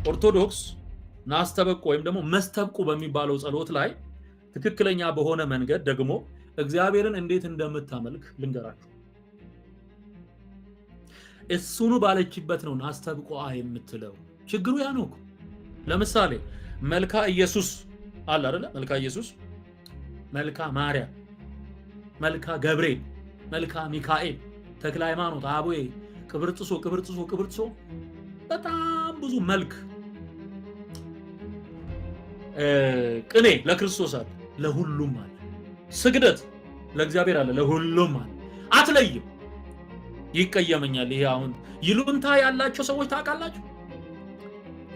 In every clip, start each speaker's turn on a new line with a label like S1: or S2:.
S1: ኦርቶዶክስ ናስተበቁ ወይም ደግሞ መስተብቁ በሚባለው ጸሎት ላይ ትክክለኛ በሆነ መንገድ ደግሞ እግዚአብሔርን እንዴት እንደምታመልክ ልንገራችሁ። እሱኑ ባለችበት ነው ናስተብቁአ የምትለው። ችግሩ ያ ነው። ለምሳሌ መልካ ኢየሱስ አለ አይደለ? መልካ ኢየሱስ፣ መልካ ማርያም፣ መልካ ገብርኤል፣ መልካ ሚካኤል፣ ተክለ ሃይማኖት፣ አቡዬ፣ ቅብርጥሶ በጣም ብዙ መልክ ቅኔ ለክርስቶስ አለ፣ ለሁሉም አለ። ስግደት ለእግዚአብሔር አለ፣ ለሁሉም አለ። አትለይም። ይቀየመኛል። ይሄ አሁን ይሉንታ ያላቸው ሰዎች ታውቃላችሁ፣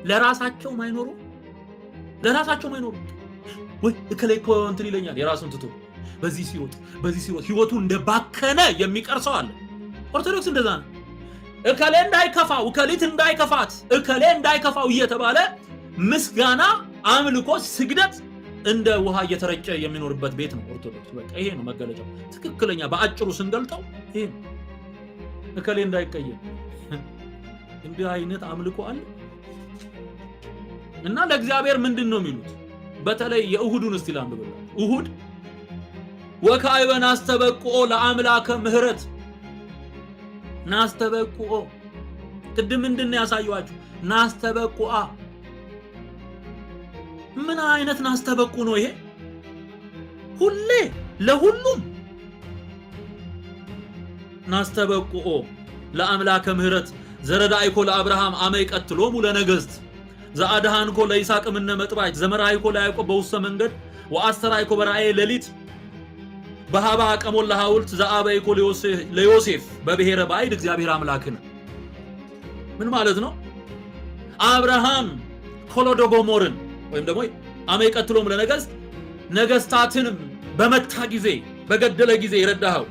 S1: ለራሳቸው ማይኖሩ ወይ እከሌኮ እንትን ይለኛል የራሱን ትቶ በዚህ ሲሮጥ ህይወቱ እንደባከነ የሚቀርሰው አለ። ኦርቶዶክስ እንደዛ ነው። እከሌ እንዳይከፋው፣ እከሊት እንዳይከፋት፣ እከሌ እንዳይከፋው እየተባለ ምስጋና፣ አምልኮ፣ ስግደት እንደ ውሃ እየተረጨ የሚኖርበት ቤት ነው ኦርቶዶክስ። በቃ ይሄ ነው መገለጫው። ትክክለኛ በአጭሩ ስንገልጠው ይሄ ነው። እከሌ እንዳይቀየም እንዲህ አይነት አምልኮ አለ እና ለእግዚአብሔር ምንድነው የሚሉት? በተለይ የእሁዱን እስቲ ላንብብላ። እሁድ ወካዕበ ናስተበቁኦ ለአምላከ ምህረት ናስተበቁኦ። ቅድም ምንድነው ያሳየኋችሁ? ናስተበቁአ። ምን አይነት ናስተበቁ ነው ይሄ? ሁሌ ለሁሉም ናስተበቁኦ ለአምላከ ምህረት ዘረዳይኮ ለአብርሃም አመይ ቀትሎሙ ለነገስት ዘአድሃንኮ ለይስሐቅ ምነ መጥባይት ዘመራይኮ ለያዕቆብ በውስተ መንገድ ወአስተራይኮ በራእየ ሌሊት በሃባ አቀሞል ለሐውልት ዘአበይኮ ለዮሴፍ በብሔረ ባዕድ እግዚአብሔር አምላክነ። ምን ማለት ነው? አብርሃም ኮሎዶጎሞርን ወይም ደግሞ አመይ ቀትሎም ለነገስት ነገስታትንም በመታ ጊዜ በገደለ ጊዜ የረዳኸው፣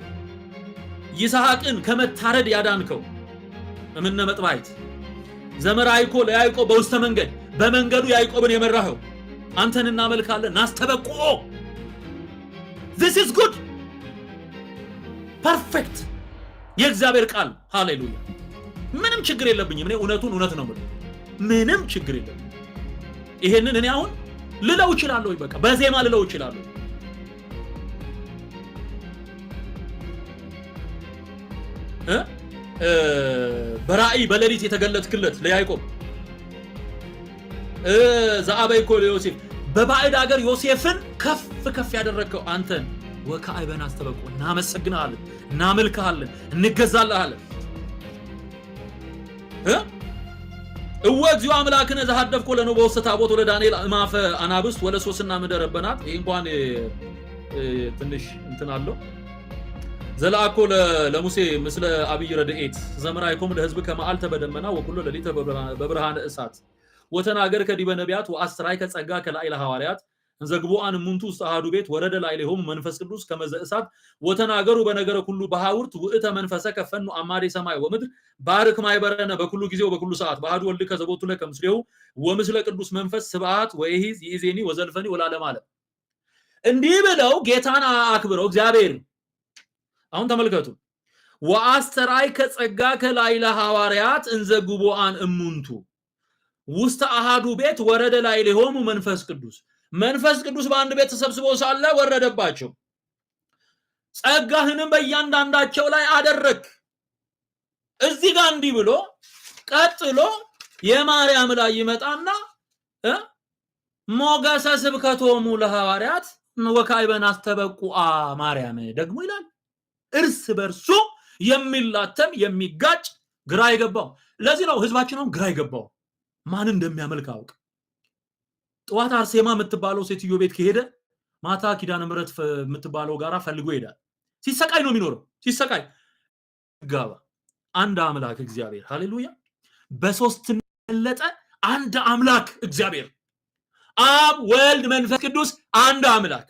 S1: ይስሐቅን ከመታረድ ያዳንከው እምነ መጥባይት ዘመራይኮ ለያዕቆብ በውስተ መንገድ በመንገዱ ያዕቆብን የመራኸው አንተን እናመልካለን። ናስተበቁኦ this is good perfect የእግዚአብሔር ቃል ሃሌሉያ። ምንም ችግር የለብኝም። እኔ እውነቱን እውነት ነው ማለት ምንም ችግር የለብኝም። ይሄንን እኔ አሁን ልለው እችላለሁ። በቃ በዜማ ልለው እችላለሁ። በራእይ በሌሊት የተገለጥክለት ለያዕቆብ ዘአበይኮ ለዮሴፍ በባዕድ ሀገር ዮሴፍን ከፍ ያደረከው አንተን ወካዕበ ናስተበቁ እናመሰግናለን፣ እናመልክሃለን፣ እንገዛልሃለን። እግዚኦ አምላክነ ዘሐደፍኮ ለኖ በውስተ ታቦት ወለ ዳንኤል ማፈ አናብስት ወለ ሶስና ምደረበናት። ይሄ እንኳን ትንሽ እንትን አለው። ዘላኮ ለሙሴ ምስለ አብይ ረድኤት ዘመራይኮም ለህዝብ ከመዓልተ በደመና ወኩሎ ለሊተ በብርሃነ እሳት ወተናገር ከዲበ ነቢያት ወአስተራይ ከጸጋ ከላዕለ ሐዋርያት እንዘግቦአን ሙንቱ ውስጥ አሐዱ ቤት ወረደ ላዕሌሆሙ መንፈስ ቅዱስ ከመዘ እሳት ወተናገሩ በነገረ ኩሉ በሐውርት ውእተ መንፈሰ ከፈኑ አማዴ ሰማይ ወምድር ባርክ ማይበረነ በኩሉ ጊዜው በኩሉ ሰዓት በአሐዱ ወልድ ከዘቦቱ ለከምስሌሁ ወምስለ ቅዱስ መንፈስ ስብሐት ወይሂዝ ይእዜኒ ወዘልፈኒ ወለዓለመ ዓለም። እንዲህ ብለው ጌታን አክብረው እግዚአብሔር አሁን ተመልከቱ። ወአስተራይ ከጸጋ ከላዕለ ሐዋርያት እንዘግቦአን እሙንቱ ውስተ አሐዱ ቤት ወረደ ላዕሌሆሙ መንፈስ ቅዱስ። መንፈስ ቅዱስ በአንድ ቤት ተሰብስበው ሳለ ወረደባቸው። ጸጋህንም በእያንዳንዳቸው ላይ አደረክ። እዚህ ጋር እንዲህ ብሎ ቀጥሎ የማርያም ላይ ይመጣና ሞገሰ ስብከቶሙ ለሐዋርያት ወካዕበ ናስተበቁአ ማርያም ደግሞ ይላል። እርስ በርሱ የሚላተም የሚጋጭ ግራ ይገባው። ለዚህ ነው ህዝባችን ግራ ይገባው ማን እንደሚያመልክ አውቅ። ጠዋት አርሴማ የምትባለው ሴትዮ ቤት ከሄደ ማታ ኪዳነ ምሕረት የምትባለው ጋራ ፈልጎ ይሄዳል። ሲሰቃይ ነው የሚኖረው። ሲሰቃይ ጋባ አንድ አምላክ እግዚአብሔር ሃሌሉያ። በሶስትነት የተገለጠ አንድ አምላክ እግዚአብሔር አብ ወልድ መንፈስ ቅዱስ አንድ አምላክ።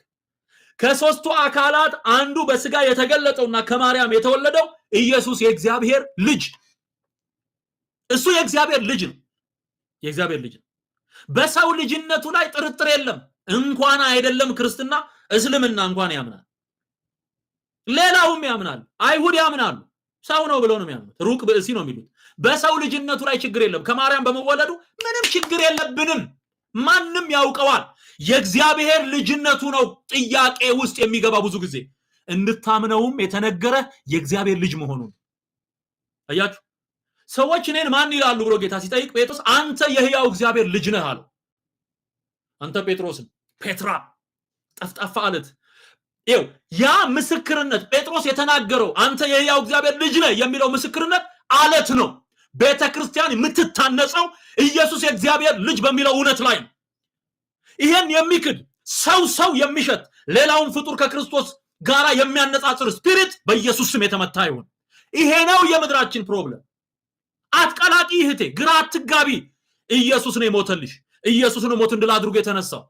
S1: ከሶስቱ አካላት አንዱ በስጋ የተገለጠውና ከማርያም የተወለደው ኢየሱስ የእግዚአብሔር ልጅ፣ እሱ የእግዚአብሔር ልጅ ነው። የእግዚአብሔር ልጅ ነው። በሰው ልጅነቱ ላይ ጥርጥር የለም። እንኳን አይደለም ክርስትና እስልምና እንኳን ያምናል። ሌላውም ያምናል። አይሁድ ያምናሉ። ሰው ነው ብለው ነው የሚያምኑት። ሩቅ ብእሲ ነው የሚሉት። በሰው ልጅነቱ ላይ ችግር የለም። ከማርያም በመወለዱ ምንም ችግር የለብንም። ማንም ያውቀዋል። የእግዚአብሔር ልጅነቱ ነው ጥያቄ ውስጥ የሚገባ ብዙ ጊዜ እንድታምነውም የተነገረ የእግዚአብሔር ልጅ መሆኑን አያችሁ። ሰዎች እኔን ማን ይላሉ ብሎ ጌታ ሲጠይቅ ጴጥሮስ አንተ የሕያው እግዚአብሔር ልጅ ነህ አለው። አንተ ጴጥሮስን ፔትራ ጠፍጣፋ አለት ይው ያ ምስክርነት ጴጥሮስ የተናገረው አንተ የሕያው እግዚአብሔር ልጅ ነህ የሚለው ምስክርነት አለት ነው። ቤተክርስቲያን የምትታነጸው ኢየሱስ የእግዚአብሔር ልጅ በሚለው እውነት ላይ ነው። ይሄን የሚክድ ሰው የሚሸት ሌላውን ፍጡር ከክርስቶስ ጋራ የሚያነጻጽር ስፒሪት በኢየሱስ ስም የተመታ ይሁን። ይሄ ነው የምድራችን ፕሮብለም። አትቀላቂ እህቴ፣ ግራ አትጋቢ። ኢየሱስ ነው የሞተልሽ። ኢየሱስ ነው ሞት እንድል አድርጎ የተነሳው።